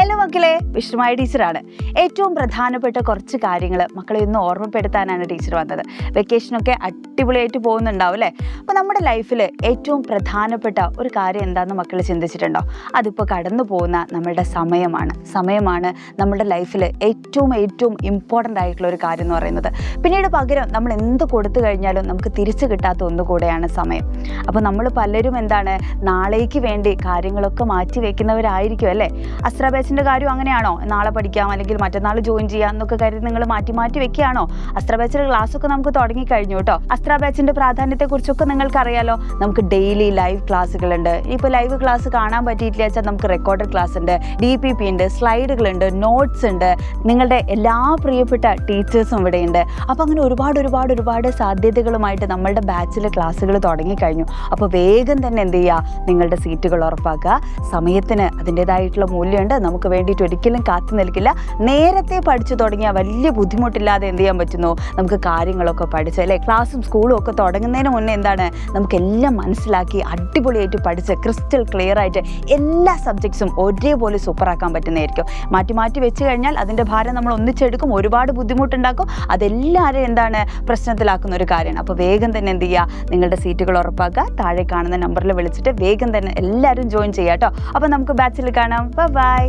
Hello മക്കളെ, വിഷ്ണുമായ ടീച്ചറാണ്. ഏറ്റവും പ്രധാനപ്പെട്ട കുറച്ച് കാര്യങ്ങൾ മക്കളെ ഒന്ന് ഓർമ്മപ്പെടുത്താനാണ് ടീച്ചർ വന്നത്. വെക്കേഷനൊക്കെ അടിപൊളിയായിട്ട് പോകുന്നുണ്ടാവും അല്ലേ? അപ്പോൾ നമ്മുടെ ലൈഫിൽ ഏറ്റവും പ്രധാനപ്പെട്ട ഒരു കാര്യം എന്താണെന്ന് മക്കൾ ചിന്തിച്ചിട്ടുണ്ടോ? അതിപ്പോൾ കടന്നു പോകുന്ന നമ്മളുടെ സമയമാണ് നമ്മുടെ ലൈഫിൽ ഏറ്റവും ഇമ്പോർട്ടൻ്റ് ആയിട്ടുള്ള ഒരു കാര്യം എന്ന് പറയുന്നത്. പിന്നീട് പകരം നമ്മൾ എന്ത് കൊടുത്തു കഴിഞ്ഞാലും നമുക്ക് തിരിച്ചു കിട്ടാത്ത ഒന്നുകൂടെയാണ് സമയം. അപ്പോൾ നമ്മൾ പലരും നാളേക്ക് വേണ്ടി കാര്യങ്ങളൊക്കെ മാറ്റി വെക്കുന്നവരായിരിക്കും അല്ലേ? അസ്ത്ര ബാച്ചിൻ്റെ കാര്യം അങ്ങനെയാണോ? നാളെ പഠിക്കാം അല്ലെങ്കിൽ മറ്റന്നാൾ ജോയിൻ ചെയ്യാം എന്നൊക്കെ കാര്യം നിങ്ങൾ മാറ്റി വെക്കുകയാണോ? അസ്ത്ര ബാച്ചിൻ്റെ ക്ലാസ്സൊക്കെ നമുക്ക് തുടങ്ങിക്കഴിഞ്ഞു കേട്ടോ. അസ്ത്ര ബാച്ചിൻ്റെ പ്രാധാന്യത്തെക്കുറിച്ചൊക്കെ നിങ്ങൾക്കറിയാലോ. നമുക്ക് ഡെയിലി ലൈവ് ക്ലാസ്സുകളുണ്ട്. ഇപ്പോൾ ലൈവ് ക്ലാസ് കാണാൻ പറ്റിയിട്ടില്ല വെച്ചാൽ നമുക്ക് റെക്കോർഡഡ് ക്ലാസ് ഉണ്ട്, DPP ഉണ്ട്, സ്ലൈഡുകളുണ്ട്, നോട്ട്സ് ഉണ്ട്, നിങ്ങളുടെ എല്ലാ പ്രിയപ്പെട്ട ടീച്ചേഴ്സും ഇവിടെയുണ്ട്. അപ്പോൾ അങ്ങനെ ഒരുപാട് സാധ്യതകളുമായിട്ട് നമ്മളുടെ ബാച്ചിൽ ക്ലാസ്സുകൾ തുടങ്ങിക്കഴിഞ്ഞു. അപ്പോൾ വേഗം തന്നെ എന്ത് ചെയ്യുക, നിങ്ങളുടെ സീറ്റുകൾ ഉറപ്പാക്കുക. സമയത്തിന് അതിൻ്റേതായിട്ടുള്ള മൂല്യമുണ്ട്. നമുക്ക് വേണ്ടിയിട്ട് ഒരിക്കലും കാത്തു നിൽക്കില്ല. നേരത്തെ പഠിച്ചു തുടങ്ങിയാൽ വലിയ ബുദ്ധിമുട്ടില്ലാതെ എന്ത് ചെയ്യാൻ പറ്റുന്നു, നമുക്ക് കാര്യങ്ങളൊക്കെ പഠിച്ച് അല്ലേ, ക്ലാസ്സും സ്കൂളും ഒക്കെ തുടങ്ങുന്നതിന് മുന്നേ നമുക്കെല്ലാം മനസ്സിലാക്കി അടിപൊളിയായിട്ട് പഠിച്ച് ക്രിസ്റ്റൽ ക്ലിയർ ആയിട്ട് എല്ലാ സബ്ജക്ട്സും ഒരേപോലെ സൂപ്പറാക്കാൻ പറ്റുന്നതായിരിക്കും. മാറ്റി വെച്ച് കഴിഞ്ഞാൽ അതിൻ്റെ ഭാരം നമ്മൾ ഒന്നിച്ചെടുക്കും, ഒരുപാട് ബുദ്ധിമുട്ടുണ്ടാക്കും. അതെല്ലാവരും പ്രശ്നത്തിലാക്കുന്ന ഒരു കാര്യമാണ്. അപ്പോൾ വേഗം തന്നെ എന്ത് ചെയ്യുക, നിങ്ങളുടെ സീറ്റുകൾ ഉറപ്പാക്കുക. താഴെ കാണുന്ന നമ്പറിൽ വിളിച്ചിട്ട് വേഗം തന്നെ എല്ലാവരും ജോയിൻ ചെയ്യാം കേട്ടോ. അപ്പോൾ നമുക്ക് ബാച്ചിൽ കാണാം. ബൈ.